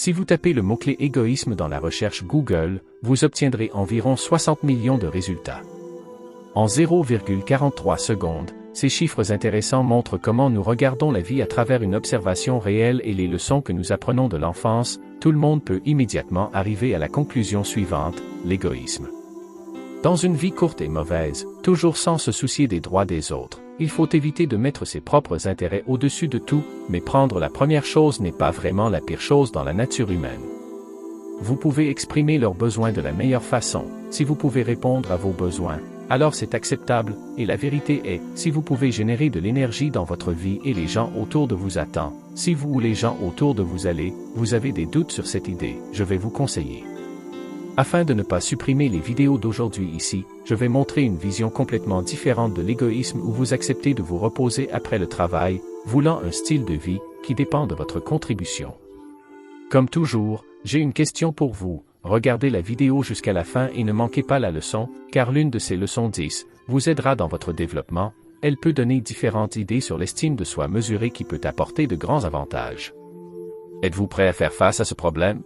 Si vous tapez le mot-clé égoïsme dans la recherche Google, vous obtiendrez environ 60 millions de résultats. En 0,43 secondes, ces chiffres intéressants montrent comment nous regardons la vie à travers une observation réelle et les leçons que nous apprenons de l'enfance. Tout le monde peut immédiatement arriver à la conclusion suivante, l'égoïsme. Dans une vie courte et mauvaise, toujours sans se soucier des droits des autres, il faut éviter de mettre ses propres intérêts au-dessus de tout, mais prendre la première chose n'est pas vraiment la pire chose dans la nature humaine. Vous pouvez exprimer leurs besoins de la meilleure façon. Si vous pouvez répondre à vos besoins, alors c'est acceptable, et la vérité est, si vous pouvez générer de l'énergie dans votre vie et les gens autour de vous attendent, si vous ou les gens autour de vous vous avez des doutes sur cette idée, je vais vous conseiller. Afin de ne pas supprimer les vidéos d'aujourd'hui ici, je vais montrer une vision complètement différente de l'égoïsme où vous acceptez de vous reposer après le travail, voulant un style de vie qui dépend de votre contribution. Comme toujours, j'ai une question pour vous. Regardez la vidéo jusqu'à la fin et ne manquez pas la leçon, car l'une de ces leçons 10 vous aidera dans votre développement. Elle peut donner différentes idées sur l'estime de soi mesurée qui peut apporter de grands avantages. Êtes-vous prêt à faire face à ce problème?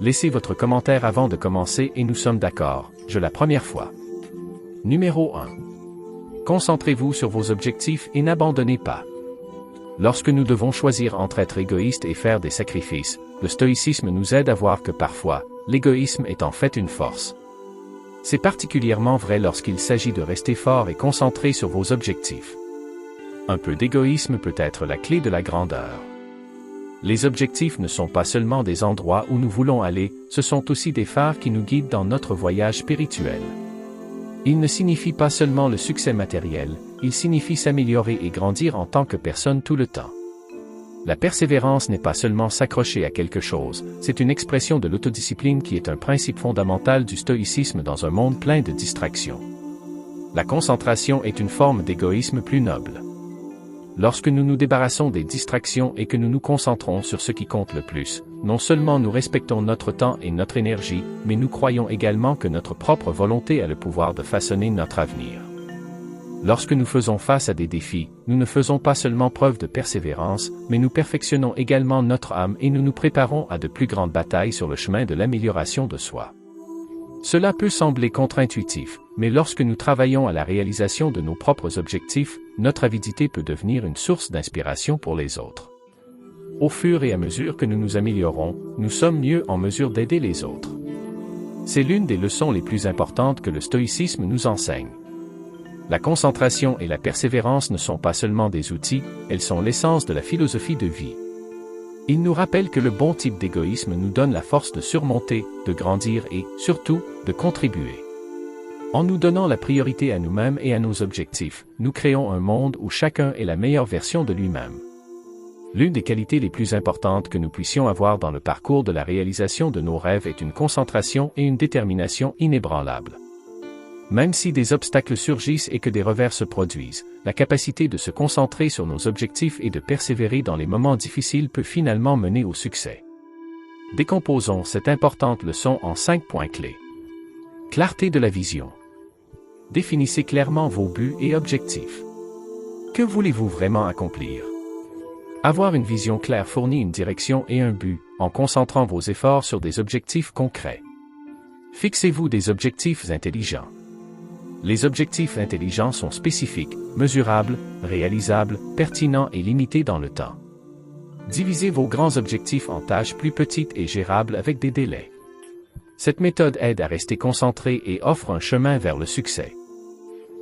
Laissez votre commentaire avant de commencer et nous sommes d'accord, la première fois. Numéro 1. Concentrez-vous sur vos objectifs et n'abandonnez pas. Lorsque nous devons choisir entre être égoïste et faire des sacrifices, le stoïcisme nous aide à voir que parfois, l'égoïsme est en fait une force. C'est particulièrement vrai lorsqu'il s'agit de rester fort et concentré sur vos objectifs. Un peu d'égoïsme peut être la clé de la grandeur. Les objectifs ne sont pas seulement des endroits où nous voulons aller, ce sont aussi des phares qui nous guident dans notre voyage spirituel. Ils ne signifient pas seulement le succès matériel, ils signifient s'améliorer et grandir en tant que personne tout le temps. La persévérance n'est pas seulement s'accrocher à quelque chose, c'est une expression de l'autodiscipline qui est un principe fondamental du stoïcisme dans un monde plein de distractions. La concentration est une forme d'égoïsme plus noble. Lorsque nous nous débarrassons des distractions et que nous nous concentrons sur ce qui compte le plus, non seulement nous respectons notre temps et notre énergie, mais nous croyons également que notre propre volonté a le pouvoir de façonner notre avenir. Lorsque nous faisons face à des défis, nous ne faisons pas seulement preuve de persévérance, mais nous perfectionnons également notre âme et nous nous préparons à de plus grandes batailles sur le chemin de l'amélioration de soi. Cela peut sembler contre-intuitif, mais lorsque nous travaillons à la réalisation de nos propres objectifs, notre avidité peut devenir une source d'inspiration pour les autres. Au fur et à mesure que nous nous améliorons, nous sommes mieux en mesure d'aider les autres. C'est l'une des leçons les plus importantes que le stoïcisme nous enseigne. La concentration et la persévérance ne sont pas seulement des outils, elles sont l'essence de la philosophie de vie. Il nous rappelle que le bon type d'égoïsme nous donne la force de surmonter, de grandir et, surtout, de contribuer. En nous donnant la priorité à nous-mêmes et à nos objectifs, nous créons un monde où chacun est la meilleure version de lui-même. L'une des qualités les plus importantes que nous puissions avoir dans le parcours de la réalisation de nos rêves est une concentration et une détermination inébranlables. Même si des obstacles surgissent et que des revers se produisent, la capacité de se concentrer sur nos objectifs et de persévérer dans les moments difficiles peut finalement mener au succès. Décomposons cette importante leçon en 5 points clés. Clarté de la vision. Définissez clairement vos buts et objectifs. Que voulez-vous vraiment accomplir? Avoir une vision claire fournit une direction et un but, en concentrant vos efforts sur des objectifs concrets. Fixez-vous des objectifs intelligents. Les objectifs intelligents sont spécifiques, mesurables, réalisables, pertinents et limités dans le temps. Divisez vos grands objectifs en tâches plus petites et gérables avec des délais. Cette méthode aide à rester concentré et offre un chemin vers le succès.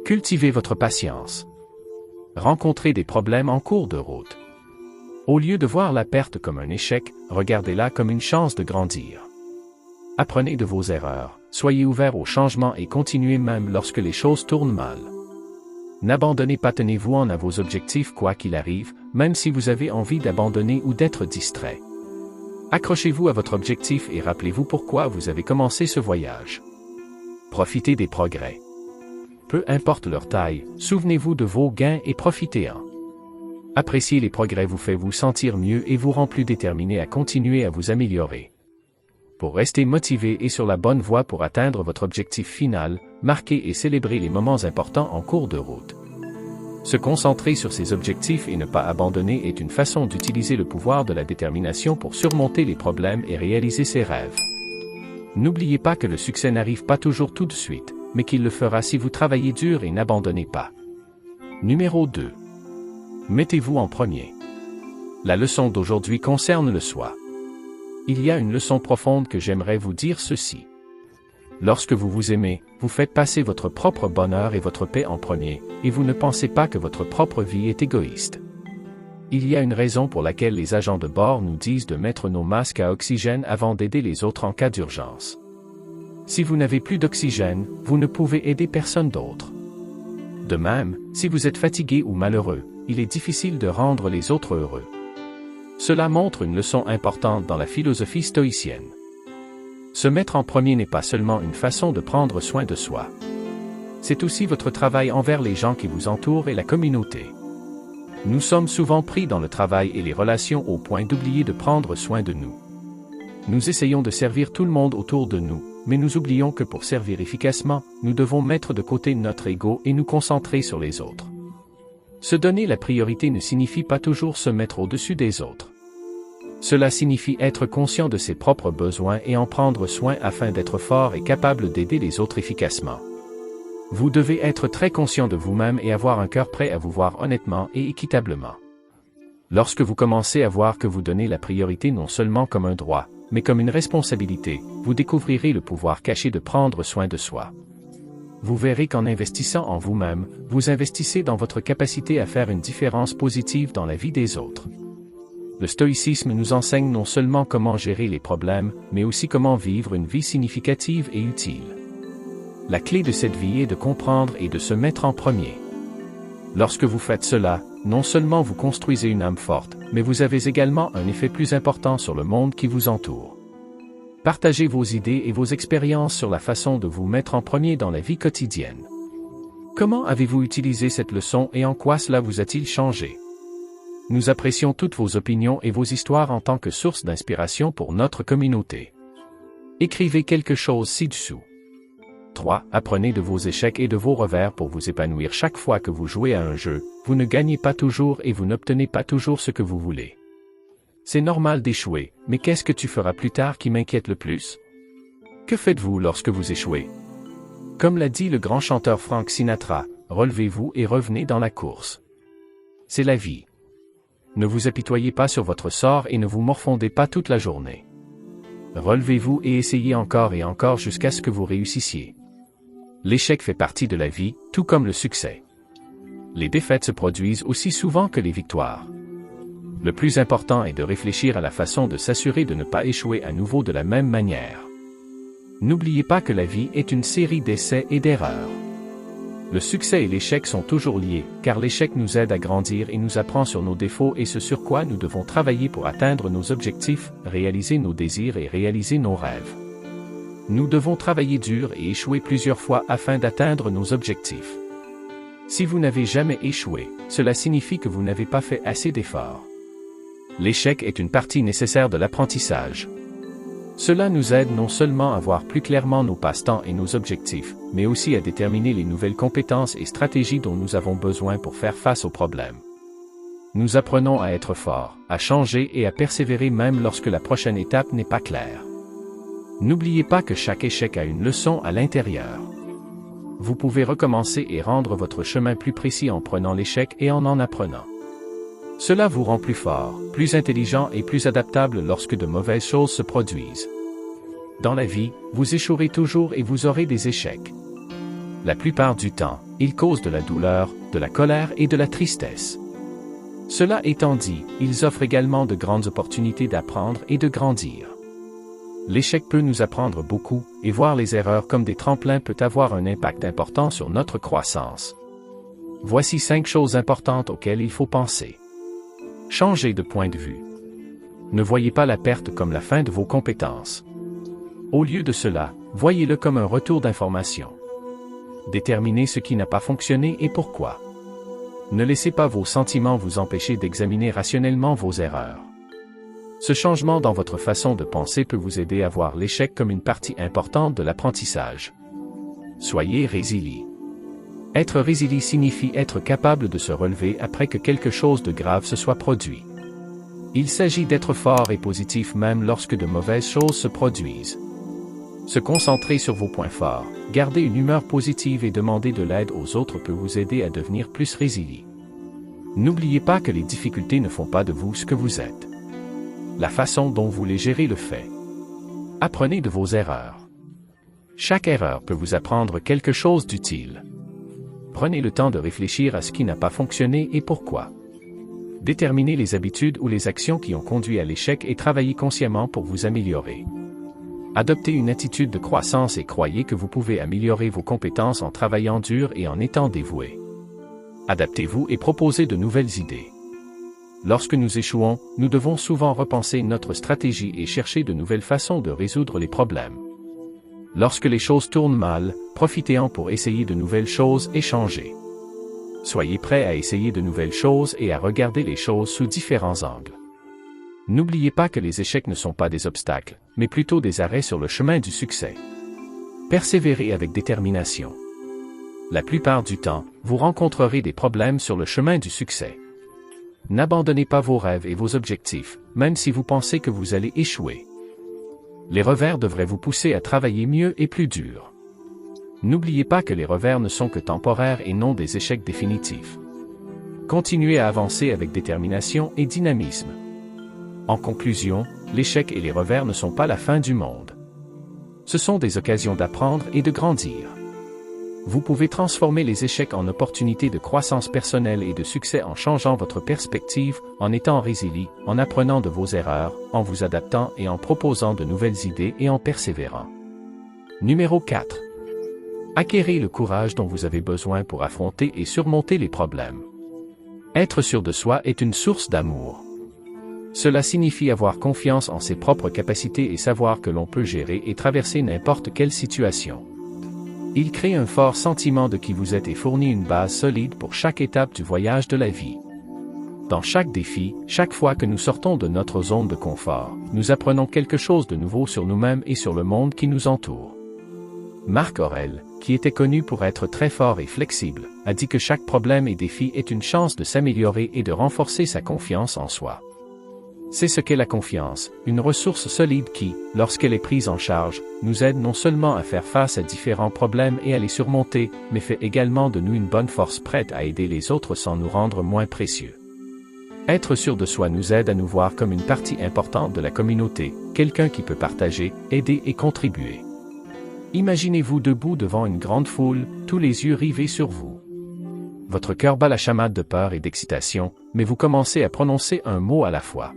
Cultivez votre patience. Rencontrez des problèmes en cours de route. Au lieu de voir la perte comme un échec, regardez-la comme une chance de grandir. Apprenez de vos erreurs, soyez ouvert au changement et continuez même lorsque les choses tournent mal. N'abandonnez pas, tenez-vous à vos objectifs quoi qu'il arrive, même si vous avez envie d'abandonner ou d'être distrait. Accrochez-vous à votre objectif et rappelez-vous pourquoi vous avez commencé ce voyage. Profitez des progrès. Peu importe leur taille, souvenez-vous de vos gains et profitez-en. Apprécier les progrès vous fait vous sentir mieux et vous rend plus déterminé à continuer à vous améliorer. Pour rester motivé et sur la bonne voie pour atteindre votre objectif final, marquez et célébrez les moments importants en cours de route. Se concentrer sur ses objectifs et ne pas abandonner est une façon d'utiliser le pouvoir de la détermination pour surmonter les problèmes et réaliser ses rêves. N'oubliez pas que le succès n'arrive pas toujours tout de suite, mais qu'il le fera si vous travaillez dur et n'abandonnez pas. Numéro 2. Mettez-vous en premier. La leçon d'aujourd'hui concerne le soi. Il y a une leçon profonde que j'aimerais vous dire ceci. Lorsque vous vous aimez, vous faites passer votre propre bonheur et votre paix en premier, et vous ne pensez pas que votre propre vie est égoïste. Il y a une raison pour laquelle les agents de bord nous disent de mettre nos masques à oxygène avant d'aider les autres en cas d'urgence. Si vous n'avez plus d'oxygène, vous ne pouvez aider personne d'autre. De même, si vous êtes fatigué ou malheureux, il est difficile de rendre les autres heureux. Cela montre une leçon importante dans la philosophie stoïcienne. Se mettre en premier n'est pas seulement une façon de prendre soin de soi. C'est aussi votre travail envers les gens qui vous entourent et la communauté. Nous sommes souvent pris dans le travail et les relations au point d'oublier de prendre soin de nous. Nous essayons de servir tout le monde autour de nous, mais nous oublions que pour servir efficacement, nous devons mettre de côté notre ego et nous concentrer sur les autres. Se donner la priorité ne signifie pas toujours se mettre au-dessus des autres. Cela signifie être conscient de ses propres besoins et en prendre soin afin d'être fort et capable d'aider les autres efficacement. Vous devez être très conscient de vous-même et avoir un cœur prêt à vous voir honnêtement et équitablement. Lorsque vous commencez à voir que vous donnez la priorité non seulement comme un droit, mais comme une responsabilité, vous découvrirez le pouvoir caché de prendre soin de soi. Vous verrez qu'en investissant en vous-même, vous investissez dans votre capacité à faire une différence positive dans la vie des autres. Le stoïcisme nous enseigne non seulement comment gérer les problèmes, mais aussi comment vivre une vie significative et utile. La clé de cette vie est de comprendre et de se mettre en premier. Lorsque vous faites cela, non seulement vous construisez une âme forte, mais vous avez également un effet plus important sur le monde qui vous entoure. Partagez vos idées et vos expériences sur la façon de vous mettre en premier dans la vie quotidienne. Comment avez-vous utilisé cette leçon et en quoi cela vous a-t-il changé? Nous apprécions toutes vos opinions et vos histoires en tant que source d'inspiration pour notre communauté. Écrivez quelque chose ci-dessous. 3. Apprenez de vos échecs et de vos revers pour vous épanouir chaque fois que vous jouez à un jeu. Vous ne gagnez pas toujours et vous n'obtenez pas toujours ce que vous voulez. C'est normal d'échouer, mais qu'est-ce que tu feras plus tard qui m'inquiète le plus? Que faites-vous lorsque vous échouez? Comme l'a dit le grand chanteur Frank Sinatra, relevez-vous et revenez dans la course. C'est la vie. Ne vous apitoyez pas sur votre sort et ne vous morfondez pas toute la journée. Relevez-vous et essayez encore et encore jusqu'à ce que vous réussissiez. L'échec fait partie de la vie, tout comme le succès. Les défaites se produisent aussi souvent que les victoires. Le plus important est de réfléchir à la façon de s'assurer de ne pas échouer à nouveau de la même manière. N'oubliez pas que la vie est une série d'essais et d'erreurs. Le succès et l'échec sont toujours liés, car l'échec nous aide à grandir et nous apprend sur nos défauts et ce sur quoi nous devons travailler pour atteindre nos objectifs, réaliser nos désirs et réaliser nos rêves. Nous devons travailler dur et échouer plusieurs fois afin d'atteindre nos objectifs. Si vous n'avez jamais échoué, cela signifie que vous n'avez pas fait assez d'efforts. L'échec est une partie nécessaire de l'apprentissage. Cela nous aide non seulement à voir plus clairement nos passe-temps et nos objectifs, mais aussi à déterminer les nouvelles compétences et stratégies dont nous avons besoin pour faire face aux problèmes. Nous apprenons à être forts, à changer et à persévérer même lorsque la prochaine étape n'est pas claire. N'oubliez pas que chaque échec a une leçon à l'intérieur. Vous pouvez recommencer et rendre votre chemin plus précis en prenant l'échec et en apprenant. Cela vous rend plus fort, plus intelligent et plus adaptable lorsque de mauvaises choses se produisent. Dans la vie, vous échouerez toujours et vous aurez des échecs. La plupart du temps, ils causent de la douleur, de la colère et de la tristesse. Cela étant dit, ils offrent également de grandes opportunités d'apprendre et de grandir. L'échec peut nous apprendre beaucoup, et voir les erreurs comme des tremplins peut avoir un impact important sur notre croissance. Voici 5 choses importantes auxquelles il faut penser. Changez de point de vue. Ne voyez pas la perte comme la fin de vos compétences. Au lieu de cela, voyez-le comme un retour d'information. Déterminez ce qui n'a pas fonctionné et pourquoi. Ne laissez pas vos sentiments vous empêcher d'examiner rationnellement vos erreurs. Ce changement dans votre façon de penser peut vous aider à voir l'échec comme une partie importante de l'apprentissage. Soyez résilient. Être résilient signifie être capable de se relever après que quelque chose de grave se soit produit. Il s'agit d'être fort et positif même lorsque de mauvaises choses se produisent. Se concentrer sur vos points forts, garder une humeur positive et demander de l'aide aux autres peut vous aider à devenir plus résilient. N'oubliez pas que les difficultés ne font pas de vous ce que vous êtes. La façon dont vous les gérez le fait. Apprenez de vos erreurs. Chaque erreur peut vous apprendre quelque chose d'utile. Prenez le temps de réfléchir à ce qui n'a pas fonctionné et pourquoi. Déterminez les habitudes ou les actions qui ont conduit à l'échec et travaillez consciemment pour vous améliorer. Adoptez une attitude de croissance et croyez que vous pouvez améliorer vos compétences en travaillant dur et en étant dévoué. Adaptez-vous et proposez de nouvelles idées. Lorsque nous échouons, nous devons souvent repenser notre stratégie et chercher de nouvelles façons de résoudre les problèmes. Lorsque les choses tournent mal, profitez-en pour essayer de nouvelles choses et changer. Soyez prêt à essayer de nouvelles choses et à regarder les choses sous différents angles. N'oubliez pas que les échecs ne sont pas des obstacles, mais plutôt des arrêts sur le chemin du succès. Persévérez avec détermination. La plupart du temps, vous rencontrerez des problèmes sur le chemin du succès. N'abandonnez pas vos rêves et vos objectifs, même si vous pensez que vous allez échouer. Les revers devraient vous pousser à travailler mieux et plus dur. N'oubliez pas que les revers ne sont que temporaires et non des échecs définitifs. Continuez à avancer avec détermination et dynamisme. En conclusion, l'échec et les revers ne sont pas la fin du monde. Ce sont des occasions d'apprendre et de grandir. Vous pouvez transformer les échecs en opportunités de croissance personnelle et de succès en changeant votre perspective, en étant résilient, en apprenant de vos erreurs, en vous adaptant et en proposant de nouvelles idées et en persévérant. Numéro 4. Acquérez le courage dont vous avez besoin pour affronter et surmonter les problèmes. Être sûr de soi est une source d'amour. Cela signifie avoir confiance en ses propres capacités et savoir que l'on peut gérer et traverser n'importe quelle situation. Il crée un fort sentiment de qui vous êtes et fournit une base solide pour chaque étape du voyage de la vie. Dans chaque défi, chaque fois que nous sortons de notre zone de confort, nous apprenons quelque chose de nouveau sur nous-mêmes et sur le monde qui nous entoure. Marc Aurèle, qui était connu pour être très fort et flexible, a dit que chaque problème et défi est une chance de s'améliorer et de renforcer sa confiance en soi. C'est ce qu'est la confiance, une ressource solide qui, lorsqu'elle est prise en charge, nous aide non seulement à faire face à différents problèmes et à les surmonter, mais fait également de nous une bonne force prête à aider les autres sans nous rendre moins précieux. Être sûr de soi nous aide à nous voir comme une partie importante de la communauté, quelqu'un qui peut partager, aider et contribuer. Imaginez-vous debout devant une grande foule, tous les yeux rivés sur vous. Votre cœur bat la chamade de peur et d'excitation, mais vous commencez à prononcer un mot à la fois.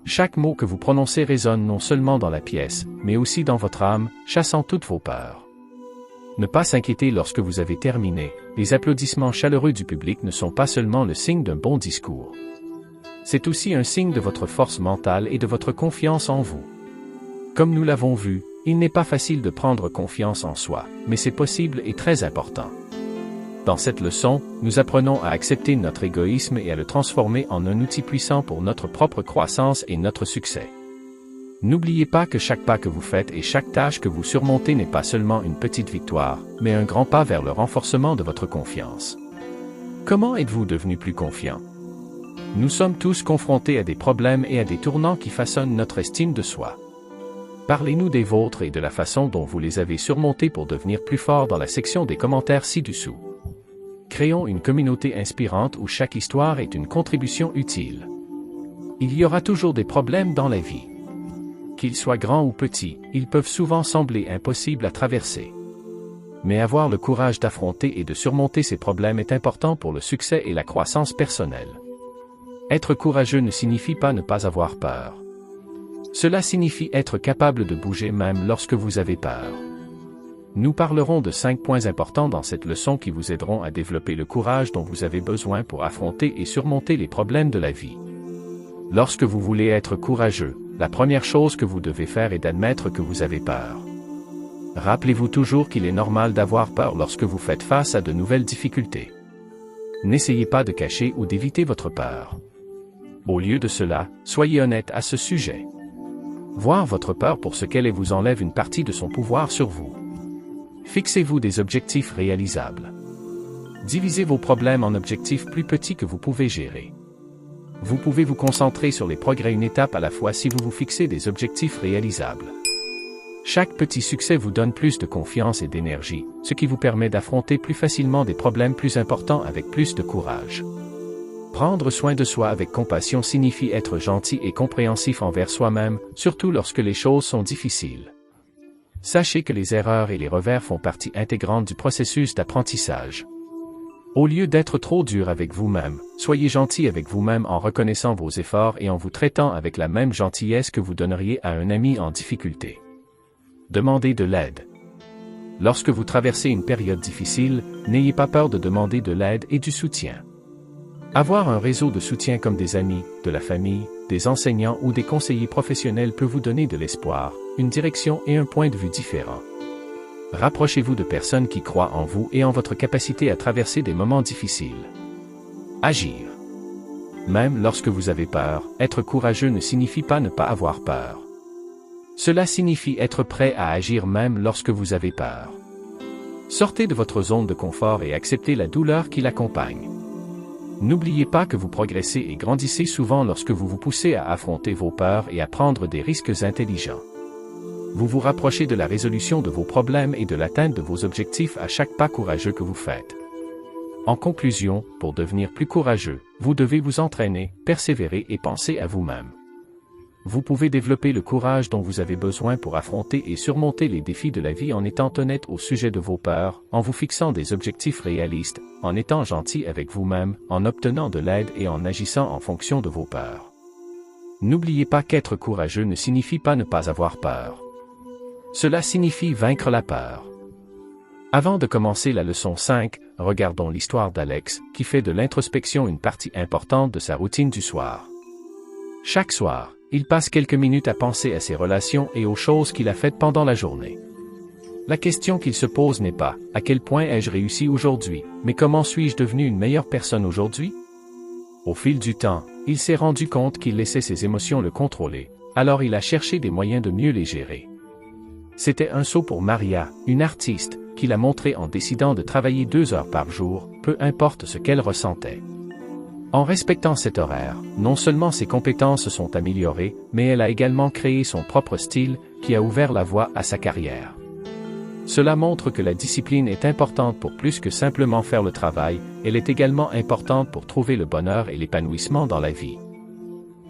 Chaque mot que vous prononcez résonne non seulement dans la pièce, mais aussi dans votre âme, chassant toutes vos peurs. Ne pas s'inquiéter lorsque vous avez terminé, les applaudissements chaleureux du public ne sont pas seulement le signe d'un bon discours. C'est aussi un signe de votre force mentale et de votre confiance en vous. Comme nous l'avons vu, il n'est pas facile de prendre confiance en soi, mais c'est possible et très important. Dans cette leçon, nous apprenons à accepter notre égoïsme et à le transformer en un outil puissant pour notre propre croissance et notre succès. N'oubliez pas que chaque pas que vous faites et chaque tâche que vous surmontez n'est pas seulement une petite victoire, mais un grand pas vers le renforcement de votre confiance. Comment êtes-vous devenu plus confiant? Nous sommes tous confrontés à des problèmes et à des tournants qui façonnent notre estime de soi. Parlez-nous des vôtres et de la façon dont vous les avez surmontés pour devenir plus forts dans la section des commentaires ci-dessous. Créons une communauté inspirante où chaque histoire est une contribution utile. Il y aura toujours des problèmes dans la vie. Qu'ils soient grands ou petits, ils peuvent souvent sembler impossibles à traverser. Mais avoir le courage d'affronter et de surmonter ces problèmes est important pour le succès et la croissance personnelle. Être courageux ne signifie pas ne pas avoir peur. Cela signifie être capable de bouger même lorsque vous avez peur. Nous parlerons de 5 points importants dans cette leçon qui vous aideront à développer le courage dont vous avez besoin pour affronter et surmonter les problèmes de la vie. Lorsque vous voulez être courageux, la première chose que vous devez faire est d'admettre que vous avez peur. Rappelez-vous toujours qu'il est normal d'avoir peur lorsque vous faites face à de nouvelles difficultés. N'essayez pas de cacher ou d'éviter votre peur. Au lieu de cela, soyez honnête à ce sujet. Voir votre peur pour ce qu'elle est vous enlève une partie de son pouvoir sur vous. Fixez-vous des objectifs réalisables. Divisez vos problèmes en objectifs plus petits que vous pouvez gérer. Vous pouvez vous concentrer sur les progrès une étape à la fois si vous vous fixez des objectifs réalisables. Chaque petit succès vous donne plus de confiance et d'énergie, ce qui vous permet d'affronter plus facilement des problèmes plus importants avec plus de courage. Prendre soin de soi avec compassion signifie être gentil et compréhensif envers soi-même, surtout lorsque les choses sont difficiles. Sachez que les erreurs et les revers font partie intégrante du processus d'apprentissage. Au lieu d'être trop dur avec vous-même, soyez gentil avec vous-même en reconnaissant vos efforts et en vous traitant avec la même gentillesse que vous donneriez à un ami en difficulté. Demandez de l'aide. Lorsque vous traversez une période difficile, n'ayez pas peur de demander de l'aide et du soutien. Avoir un réseau de soutien comme des amis, de la famille, des enseignants ou des conseillers professionnels peut vous donner de l'espoir, une direction et un point de vue différent. Rapprochez-vous de personnes qui croient en vous et en votre capacité à traverser des moments difficiles. Agir. Même lorsque vous avez peur, être courageux ne signifie pas ne pas avoir peur. Cela signifie être prêt à agir même lorsque vous avez peur. Sortez de votre zone de confort et acceptez la douleur qui l'accompagne. N'oubliez pas que vous progressez et grandissez souvent lorsque vous vous poussez à affronter vos peurs et à prendre des risques intelligents. Vous vous rapprochez de la résolution de vos problèmes et de l'atteinte de vos objectifs à chaque pas courageux que vous faites. En conclusion, pour devenir plus courageux, vous devez vous entraîner, persévérer et penser à vous-même. Vous pouvez développer le courage dont vous avez besoin pour affronter et surmonter les défis de la vie en étant honnête au sujet de vos peurs, en vous fixant des objectifs réalistes, en étant gentil avec vous-même, en obtenant de l'aide et en agissant en fonction de vos peurs. N'oubliez pas qu'être courageux ne signifie pas ne pas avoir peur. Cela signifie vaincre la peur. Avant de commencer la leçon 5, regardons l'histoire d'Alex, qui fait de l'introspection une partie importante de sa routine du soir. Chaque soir, il passe quelques minutes à penser à ses relations et aux choses qu'il a faites pendant la journée. La question qu'il se pose n'est pas « à quel point ai-je réussi aujourd'hui ?» mais « comment suis-je devenu une meilleure personne aujourd'hui ?» Au fil du temps, il s'est rendu compte qu'il laissait ses émotions le contrôler, alors il a cherché des moyens de mieux les gérer. C'était un saut pour Maria, une artiste, qu'il a montré en décidant de travailler 2 heures par jour, peu importe ce qu'elle ressentait. En respectant cet horaire, non seulement ses compétences se sont améliorées, mais elle a également créé son propre style, qui a ouvert la voie à sa carrière. Cela montre que la discipline est importante pour plus que simplement faire le travail, elle est également importante pour trouver le bonheur et l'épanouissement dans la vie.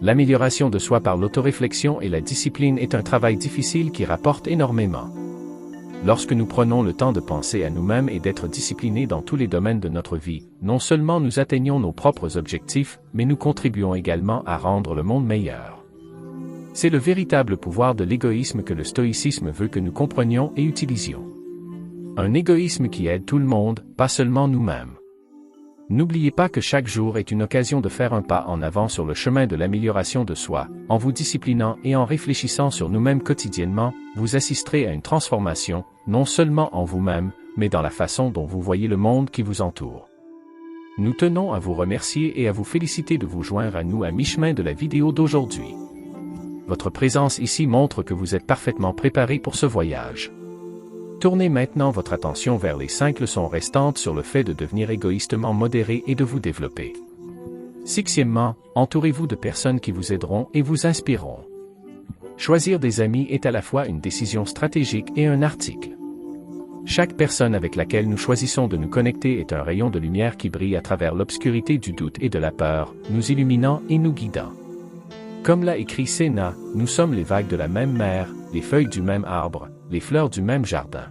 L'amélioration de soi par l'autoréflexion et la discipline est un travail difficile qui rapporte énormément. Lorsque nous prenons le temps de penser à nous-mêmes et d'être disciplinés dans tous les domaines de notre vie, non seulement nous atteignons nos propres objectifs, mais nous contribuons également à rendre le monde meilleur. C'est le véritable pouvoir de l'égoïsme que le stoïcisme veut que nous comprenions et utilisions. Un égoïsme qui aide tout le monde, pas seulement nous-mêmes. N'oubliez pas que chaque jour est une occasion de faire un pas en avant sur le chemin de l'amélioration de soi. En vous disciplinant et en réfléchissant sur nous-mêmes quotidiennement, vous assisterez à une transformation, non seulement en vous-même, mais dans la façon dont vous voyez le monde qui vous entoure. Nous tenons à vous remercier et à vous féliciter de vous joindre à nous à mi-chemin de la vidéo d'aujourd'hui. Votre présence ici montre que vous êtes parfaitement préparé pour ce voyage. Tournez maintenant votre attention vers les 5 leçons restantes sur le fait de devenir égoïstement modéré et de vous développer. Sixièmement, entourez-vous de personnes qui vous aideront et vous inspireront. Choisir des amis est à la fois une décision stratégique et un article. Chaque personne avec laquelle nous choisissons de nous connecter est un rayon de lumière qui brille à travers l'obscurité du doute et de la peur, nous illuminant et nous guidant. Comme l'a écrit Sénat, nous sommes les vagues de la même mer, les feuilles du même arbre, les fleurs du même jardin.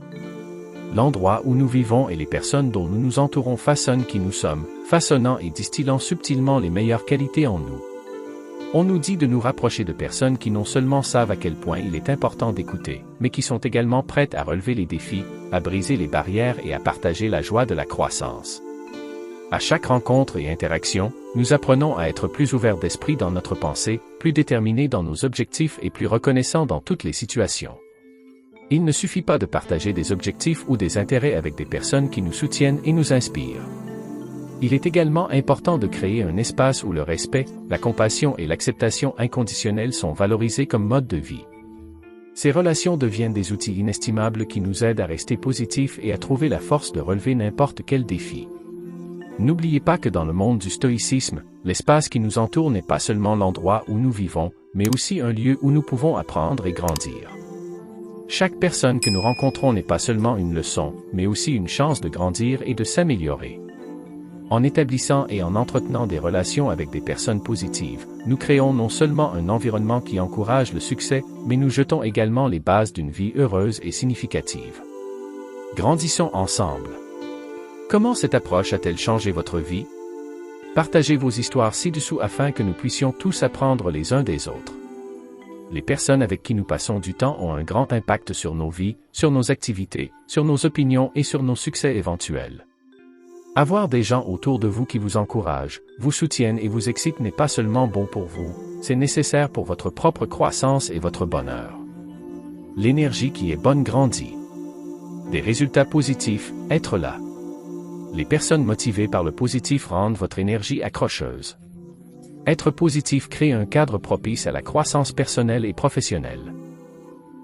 L'endroit où nous vivons et les personnes dont nous nous entourons façonnent qui nous sommes, façonnant et distillant subtilement les meilleures qualités en nous. On nous dit de nous rapprocher de personnes qui non seulement savent à quel point il est important d'écouter, mais qui sont également prêtes à relever les défis, à briser les barrières et à partager la joie de la croissance. À chaque rencontre et interaction, nous apprenons à être plus ouverts d'esprit dans notre pensée, plus déterminés dans nos objectifs et plus reconnaissants dans toutes les situations. Il ne suffit pas de partager des objectifs ou des intérêts avec des personnes qui nous soutiennent et nous inspirent. Il est également important de créer un espace où le respect, la compassion et l'acceptation inconditionnelle sont valorisés comme mode de vie. Ces relations deviennent des outils inestimables qui nous aident à rester positifs et à trouver la force de relever n'importe quel défi. N'oubliez pas que dans le monde du stoïcisme, l'espace qui nous entoure n'est pas seulement l'endroit où nous vivons, mais aussi un lieu où nous pouvons apprendre et grandir. Chaque personne que nous rencontrons n'est pas seulement une leçon, mais aussi une chance de grandir et de s'améliorer. En établissant et en entretenant des relations avec des personnes positives, nous créons non seulement un environnement qui encourage le succès, mais nous jetons également les bases d'une vie heureuse et significative. Grandissons ensemble. Comment cette approche a-t-elle changé votre vie? Partagez vos histoires ci-dessous afin que nous puissions tous apprendre les uns des autres. Les personnes avec qui nous passons du temps ont un grand impact sur nos vies, sur nos activités, sur nos opinions et sur nos succès éventuels. Avoir des gens autour de vous qui vous encouragent, vous soutiennent et vous excitent n'est pas seulement bon pour vous, c'est nécessaire pour votre propre croissance et votre bonheur. L'énergie qui est bonne grandit. Des résultats positifs, être là. Les personnes motivées par le positif rendent votre énergie accrocheuse. Être positif crée un cadre propice à la croissance personnelle et professionnelle.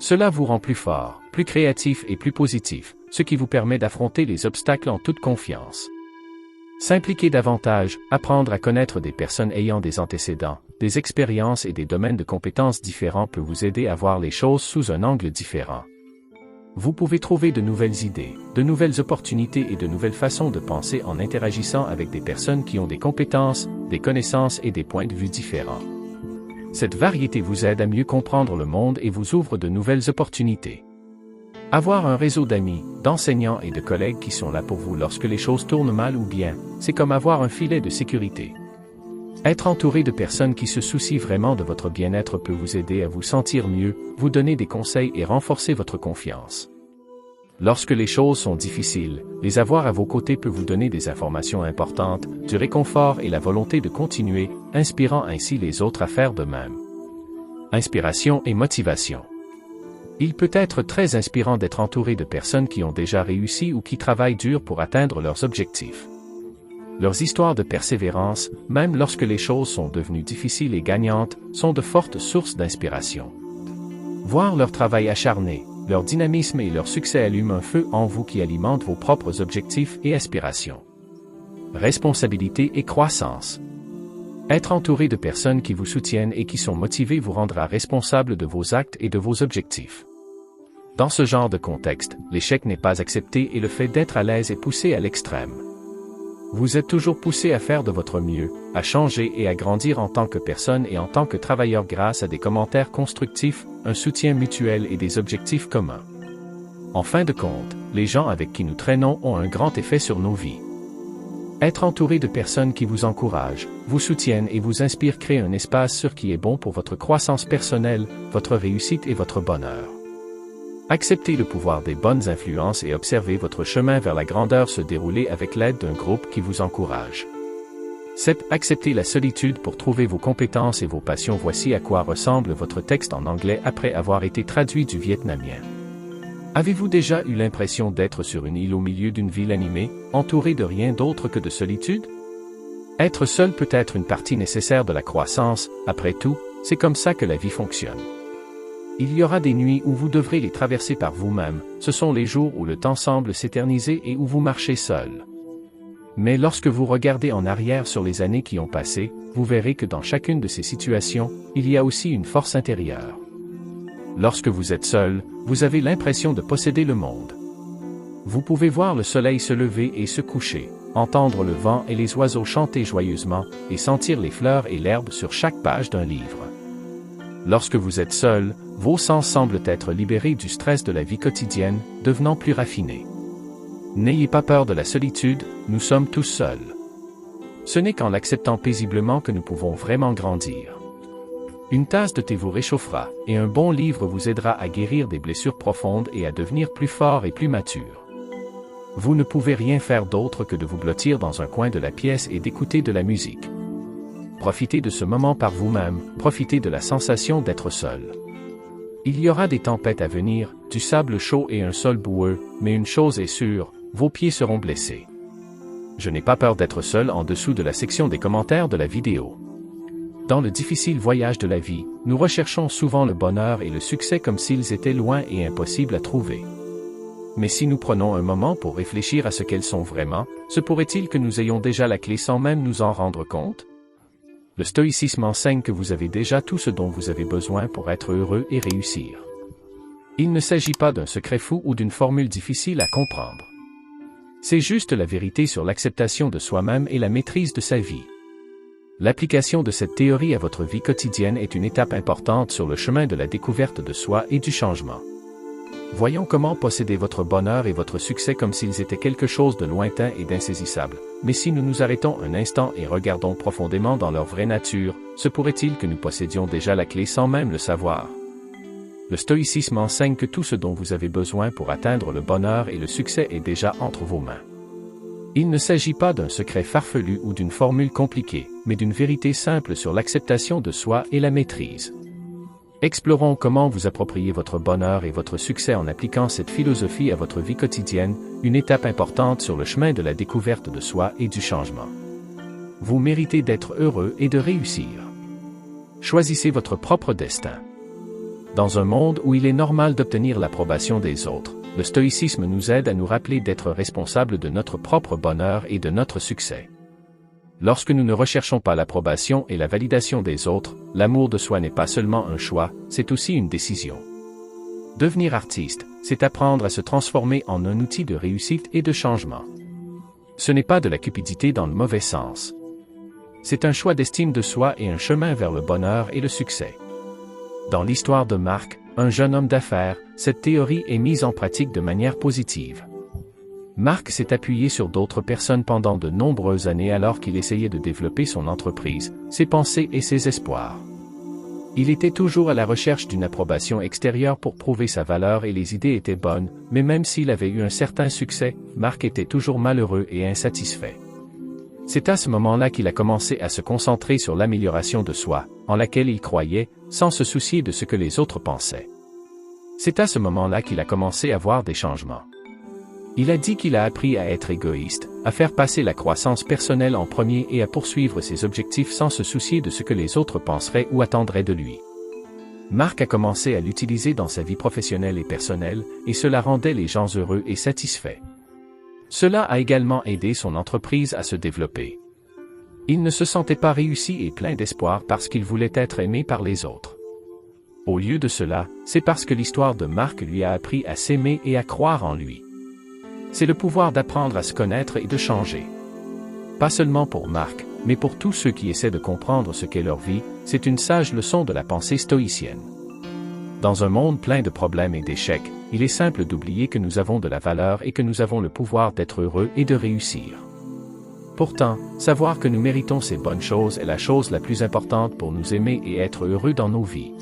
Cela vous rend plus fort, plus créatif et plus positif, ce qui vous permet d'affronter les obstacles en toute confiance. S'impliquer davantage, apprendre à connaître des personnes ayant des antécédents, des expériences et des domaines de compétences différents peut vous aider à voir les choses sous un angle différent. Vous pouvez trouver de nouvelles idées, de nouvelles opportunités et de nouvelles façons de penser en interagissant avec des personnes qui ont des compétences, des connaissances et des points de vue différents. Cette variété vous aide à mieux comprendre le monde et vous ouvre de nouvelles opportunités. Avoir un réseau d'amis, d'enseignants et de collègues qui sont là pour vous lorsque les choses tournent mal ou bien, c'est comme avoir un filet de sécurité. Être entouré de personnes qui se soucient vraiment de votre bien-être peut vous aider à vous sentir mieux, vous donner des conseils et renforcer votre confiance. Lorsque les choses sont difficiles, les avoir à vos côtés peut vous donner des informations importantes, du réconfort et la volonté de continuer, inspirant ainsi les autres à faire de même. Inspiration et motivation. Il peut être très inspirant d'être entouré de personnes qui ont déjà réussi ou qui travaillent dur pour atteindre leurs objectifs. Leurs histoires de persévérance, même lorsque les choses sont devenues difficiles et gagnantes, sont de fortes sources d'inspiration. Voir leur travail acharné, leur dynamisme et leur succès allument un feu en vous qui alimente vos propres objectifs et aspirations. Responsabilité et croissance. Être entouré de personnes qui vous soutiennent et qui sont motivées vous rendra responsable de vos actes et de vos objectifs. Dans ce genre de contexte, l'échec n'est pas accepté et le fait d'être à l'aise est poussé à l'extrême. Vous êtes toujours poussé à faire de votre mieux, à changer et à grandir en tant que personne et en tant que travailleur grâce à des commentaires constructifs, un soutien mutuel et des objectifs communs. En fin de compte, les gens avec qui nous traînons ont un grand effet sur nos vies. Être entouré de personnes qui vous encouragent, vous soutiennent et vous inspirent crée un espace sûr qui est bon pour votre croissance personnelle, votre réussite et votre bonheur. Acceptez le pouvoir des bonnes influences et observez votre chemin vers la grandeur se dérouler avec l'aide d'un groupe qui vous encourage. Acceptez la solitude pour trouver vos compétences et vos passions. Voici à quoi ressemble votre texte en anglais après avoir été traduit du vietnamien. Avez-vous déjà eu l'impression d'être sur une île au milieu d'une ville animée, entourée de rien d'autre que de solitude? Être seul peut être une partie nécessaire de la croissance, après tout, c'est comme ça que la vie fonctionne. Il y aura des nuits où vous devrez les traverser par vous-même, ce sont les jours où le temps semble s'éterniser et où vous marchez seul. Mais lorsque vous regardez en arrière sur les années qui ont passé, vous verrez que dans chacune de ces situations, il y a aussi une force intérieure. Lorsque vous êtes seul, vous avez l'impression de posséder le monde. Vous pouvez voir le soleil se lever et se coucher, entendre le vent et les oiseaux chanter joyeusement, et sentir les fleurs et l'herbe sur chaque page d'un livre. Lorsque vous êtes seul, vos sens semblent être libérés du stress de la vie quotidienne, devenant plus raffinés. N'ayez pas peur de la solitude, nous sommes tous seuls. Ce n'est qu'en l'acceptant paisiblement que nous pouvons vraiment grandir. Une tasse de thé vous réchauffera, et un bon livre vous aidera à guérir des blessures profondes et à devenir plus fort et plus mature. Vous ne pouvez rien faire d'autre que de vous blottir dans un coin de la pièce et d'écouter de la musique. Profitez de ce moment par vous-même, profitez de la sensation d'être seul. Il y aura des tempêtes à venir, du sable chaud et un sol boueux, mais une chose est sûre, vos pieds seront blessés. Je n'ai pas peur d'être seul en dessous de la section des commentaires de la vidéo. Dans le difficile voyage de la vie, nous recherchons souvent le bonheur et le succès comme s'ils étaient loin et impossibles à trouver. Mais si nous prenons un moment pour réfléchir à ce qu'elles sont vraiment, se pourrait-il que nous ayons déjà la clé sans même nous en rendre compte? Le stoïcisme enseigne que vous avez déjà tout ce dont vous avez besoin pour être heureux et réussir. Il ne s'agit pas d'un secret fou ou d'une formule difficile à comprendre. C'est juste la vérité sur l'acceptation de soi-même et la maîtrise de sa vie. L'application de cette théorie à votre vie quotidienne est une étape importante sur le chemin de la découverte de soi et du changement. Voyons comment posséder votre bonheur et votre succès comme s'ils étaient quelque chose de lointain et d'insaisissable. Mais si nous nous arrêtons un instant et regardons profondément dans leur vraie nature, se pourrait-il que nous possédions déjà la clé sans même le savoir? Le stoïcisme enseigne que tout ce dont vous avez besoin pour atteindre le bonheur et le succès est déjà entre vos mains. Il ne s'agit pas d'un secret farfelu ou d'une formule compliquée, mais d'une vérité simple sur l'acceptation de soi et la maîtrise. Explorons comment vous approprier votre bonheur et votre succès en appliquant cette philosophie à votre vie quotidienne, une étape importante sur le chemin de la découverte de soi et du changement. Vous méritez d'être heureux et de réussir. Choisissez votre propre destin. Dans un monde où il est normal d'obtenir l'approbation des autres, le stoïcisme nous aide à nous rappeler d'être responsables de notre propre bonheur et de notre succès. Lorsque nous ne recherchons pas l'approbation et la validation des autres, l'amour de soi n'est pas seulement un choix, c'est aussi une décision. Devenir artiste, c'est apprendre à se transformer en un outil de réussite et de changement. Ce n'est pas de la cupidité dans le mauvais sens. C'est un choix d'estime de soi et un chemin vers le bonheur et le succès. Dans l'histoire de Marc, un jeune homme d'affaires, cette théorie est mise en pratique de manière positive. Marc s'est appuyé sur d'autres personnes pendant de nombreuses années alors qu'il essayait de développer son entreprise, ses pensées et ses espoirs. Il était toujours à la recherche d'une approbation extérieure pour prouver sa valeur et les idées étaient bonnes, mais même s'il avait eu un certain succès, Marc était toujours malheureux et insatisfait. C'est à ce moment-là qu'il a commencé à se concentrer sur l'amélioration de soi, en laquelle il croyait, sans se soucier de ce que les autres pensaient. C'est à ce moment-là qu'il a commencé à voir des changements. Il a dit qu'il a appris à être égoïste, à faire passer la croissance personnelle en premier et à poursuivre ses objectifs sans se soucier de ce que les autres penseraient ou attendraient de lui. Marc a commencé à l'utiliser dans sa vie professionnelle et personnelle, et cela rendait les gens heureux et satisfaits. Cela a également aidé son entreprise à se développer. Il ne se sentait pas réussi et plein d'espoir parce qu'il voulait être aimé par les autres. Au lieu de cela, c'est parce que l'histoire de Marc lui a appris à s'aimer et à croire en lui. C'est le pouvoir d'apprendre à se connaître et de changer. Pas seulement pour Marc, mais pour tous ceux qui essaient de comprendre ce qu'est leur vie, c'est une sage leçon de la pensée stoïcienne. Dans un monde plein de problèmes et d'échecs, il est simple d'oublier que nous avons de la valeur et que nous avons le pouvoir d'être heureux et de réussir. Pourtant, savoir que nous méritons ces bonnes choses est la chose la plus importante pour nous aimer et être heureux dans nos vies.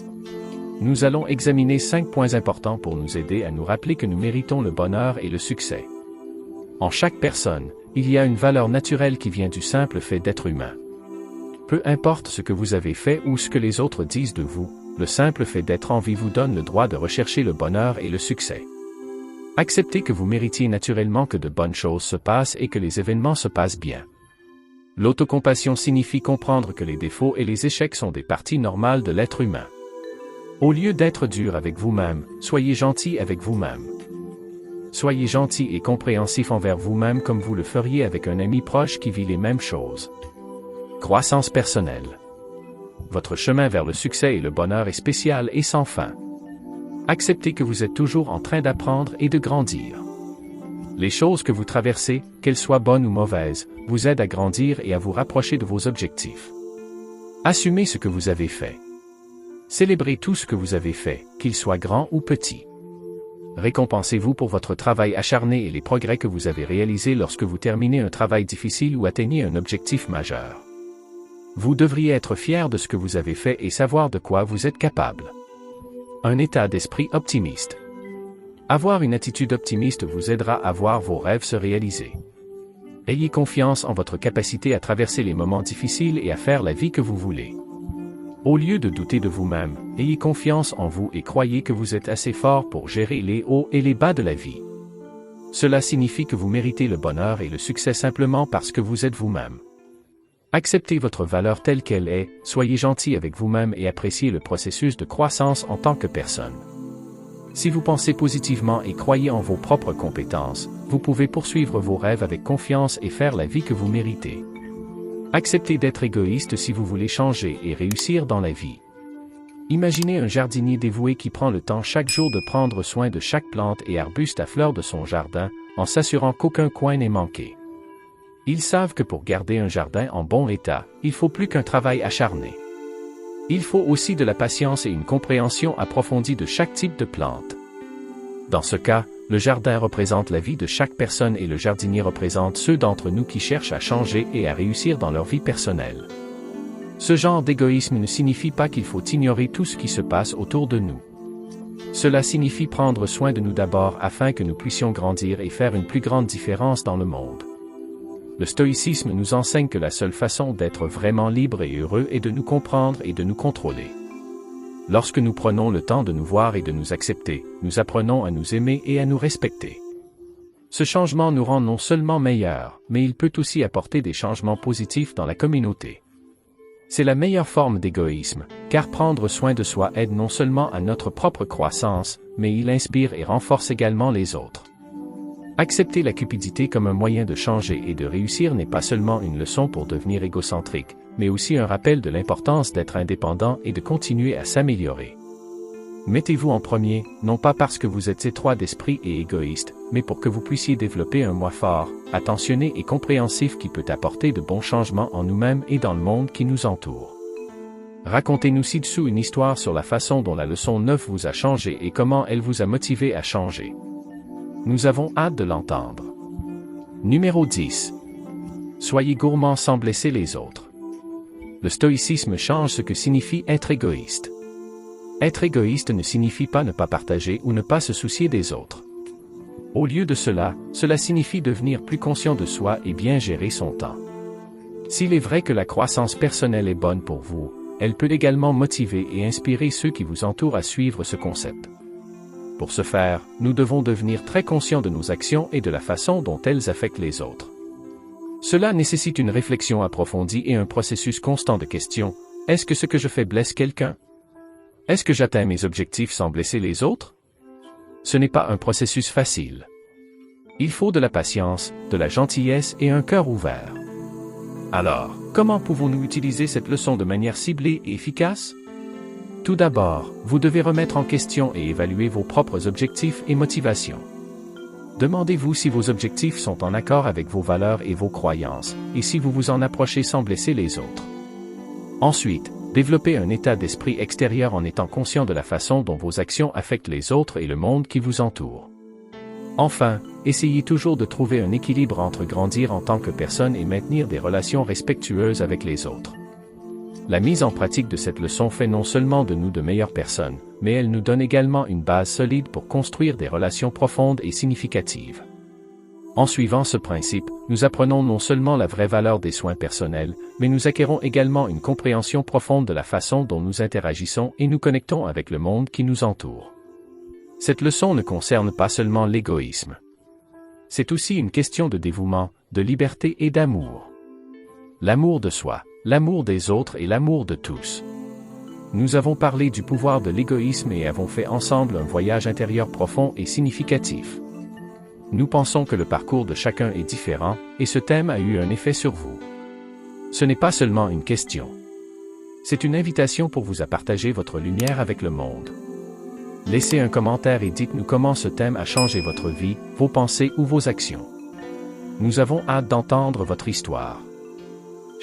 Nous allons examiner 5 points importants pour nous aider à nous rappeler que nous méritons le bonheur et le succès. En chaque personne, il y a une valeur naturelle qui vient du simple fait d'être humain. Peu importe ce que vous avez fait ou ce que les autres disent de vous, le simple fait d'être en vie vous donne le droit de rechercher le bonheur et le succès. Acceptez que vous méritiez naturellement que de bonnes choses se passent et que les événements se passent bien. L'autocompassion signifie comprendre que les défauts et les échecs sont des parties normales de l'être humain. Au lieu d'être dur avec vous-même, soyez gentil avec vous-même. Soyez gentil et compréhensif envers vous-même comme vous le feriez avec un ami proche qui vit les mêmes choses. Croissance personnelle. Votre chemin vers le succès et le bonheur est spécial et sans fin. Acceptez que vous êtes toujours en train d'apprendre et de grandir. Les choses que vous traversez, qu'elles soient bonnes ou mauvaises, vous aident à grandir et à vous rapprocher de vos objectifs. Assumez ce que vous avez fait. Célébrez tout ce que vous avez fait, qu'il soit grand ou petit. Récompensez-vous pour votre travail acharné et les progrès que vous avez réalisés lorsque vous terminez un travail difficile ou atteignez un objectif majeur. Vous devriez être fier de ce que vous avez fait et savoir de quoi vous êtes capable. Un état d'esprit optimiste. Avoir une attitude optimiste vous aidera à voir vos rêves se réaliser. Ayez confiance en votre capacité à traverser les moments difficiles et à faire la vie que vous voulez. Au lieu de douter de vous-même, ayez confiance en vous et croyez que vous êtes assez fort pour gérer les hauts et les bas de la vie. Cela signifie que vous méritez le bonheur et le succès simplement parce que vous êtes vous-même. Acceptez votre valeur telle qu'elle est, soyez gentil avec vous-même et appréciez le processus de croissance en tant que personne. Si vous pensez positivement et croyez en vos propres compétences, vous pouvez poursuivre vos rêves avec confiance et faire la vie que vous méritez. Acceptez d'être égoïste si vous voulez changer et réussir dans la vie. Imaginez un jardinier dévoué qui prend le temps chaque jour de prendre soin de chaque plante et arbuste à fleurs de son jardin, en s'assurant qu'aucun coin n'est manqué. Ils savent que pour garder un jardin en bon état, il faut plus qu'un travail acharné. Il faut aussi de la patience et une compréhension approfondie de chaque type de plante. Dans ce cas, le jardin représente la vie de chaque personne et le jardinier représente ceux d'entre nous qui cherchent à changer et à réussir dans leur vie personnelle. Ce genre d'égoïsme ne signifie pas qu'il faut ignorer tout ce qui se passe autour de nous. Cela signifie prendre soin de nous d'abord afin que nous puissions grandir et faire une plus grande différence dans le monde. Le stoïcisme nous enseigne que la seule façon d'être vraiment libre et heureux est de nous comprendre et de nous contrôler. Lorsque nous prenons le temps de nous voir et de nous accepter, nous apprenons à nous aimer et à nous respecter. Ce changement nous rend non seulement meilleurs, mais il peut aussi apporter des changements positifs dans la communauté. C'est la meilleure forme d'égoïsme, car prendre soin de soi aide non seulement à notre propre croissance, mais il inspire et renforce également les autres. Accepter la cupidité comme un moyen de changer et de réussir n'est pas seulement une leçon pour devenir égocentrique, mais aussi un rappel de l'importance d'être indépendant et de continuer à s'améliorer. Mettez-vous en premier, non pas parce que vous êtes étroit d'esprit et égoïste, mais pour que vous puissiez développer un moi fort, attentionné et compréhensif qui peut apporter de bons changements en nous-mêmes et dans le monde qui nous entoure. Racontez-nous ci-dessous une histoire sur la façon dont la leçon 9 vous a changé et comment elle vous a motivé à changer. Nous avons hâte de l'entendre. Numéro 10. Soyez gourmand sans blesser les autres. Le stoïcisme change ce que signifie être égoïste. Être égoïste ne signifie pas ne pas partager ou ne pas se soucier des autres. Au lieu de cela, cela signifie devenir plus conscient de soi et bien gérer son temps. S'il est vrai que la croissance personnelle est bonne pour vous, elle peut également motiver et inspirer ceux qui vous entourent à suivre ce concept. Pour ce faire, nous devons devenir très conscients de nos actions et de la façon dont elles affectent les autres. Cela nécessite une réflexion approfondie et un processus constant de questions. Est-ce que ce que je fais blesse quelqu'un? Est-ce que j'atteins mes objectifs sans blesser les autres? Ce n'est pas un processus facile. Il faut de la patience, de la gentillesse et un cœur ouvert. Alors, comment pouvons-nous utiliser cette leçon de manière ciblée et efficace? Tout d'abord, vous devez remettre en question et évaluer vos propres objectifs et motivations. Demandez-vous si vos objectifs sont en accord avec vos valeurs et vos croyances, et si vous vous en approchez sans blesser les autres. Ensuite, développez un état d'esprit extérieur en étant conscient de la façon dont vos actions affectent les autres et le monde qui vous entoure. Enfin, essayez toujours de trouver un équilibre entre grandir en tant que personne et maintenir des relations respectueuses avec les autres. La mise en pratique de cette leçon fait non seulement de nous de meilleures personnes, mais elle nous donne également une base solide pour construire des relations profondes et significatives. En suivant ce principe, nous apprenons non seulement la vraie valeur des soins personnels, mais nous acquérons également une compréhension profonde de la façon dont nous interagissons et nous connectons avec le monde qui nous entoure. Cette leçon ne concerne pas seulement l'égoïsme. C'est aussi une question de dévouement, de liberté et d'amour. L'amour de soi, l'amour des autres et l'amour de tous. Nous avons parlé du pouvoir de l'égoïsme et avons fait ensemble un voyage intérieur profond et significatif. Nous pensons que le parcours de chacun est différent, et ce thème a eu un effet sur vous. Ce n'est pas seulement une question. C'est une invitation pour vous à partager votre lumière avec le monde. Laissez un commentaire et dites-nous comment ce thème a changé votre vie, vos pensées ou vos actions. Nous avons hâte d'entendre votre histoire.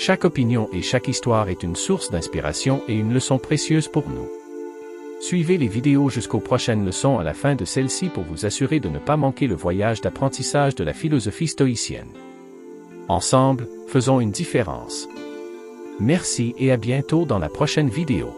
Chaque opinion et chaque histoire est une source d'inspiration et une leçon précieuse pour nous. Suivez les vidéos jusqu'aux prochaines leçons à la fin de celle-ci pour vous assurer de ne pas manquer le voyage d'apprentissage de la philosophie stoïcienne. Ensemble, faisons une différence. Merci et à bientôt dans la prochaine vidéo.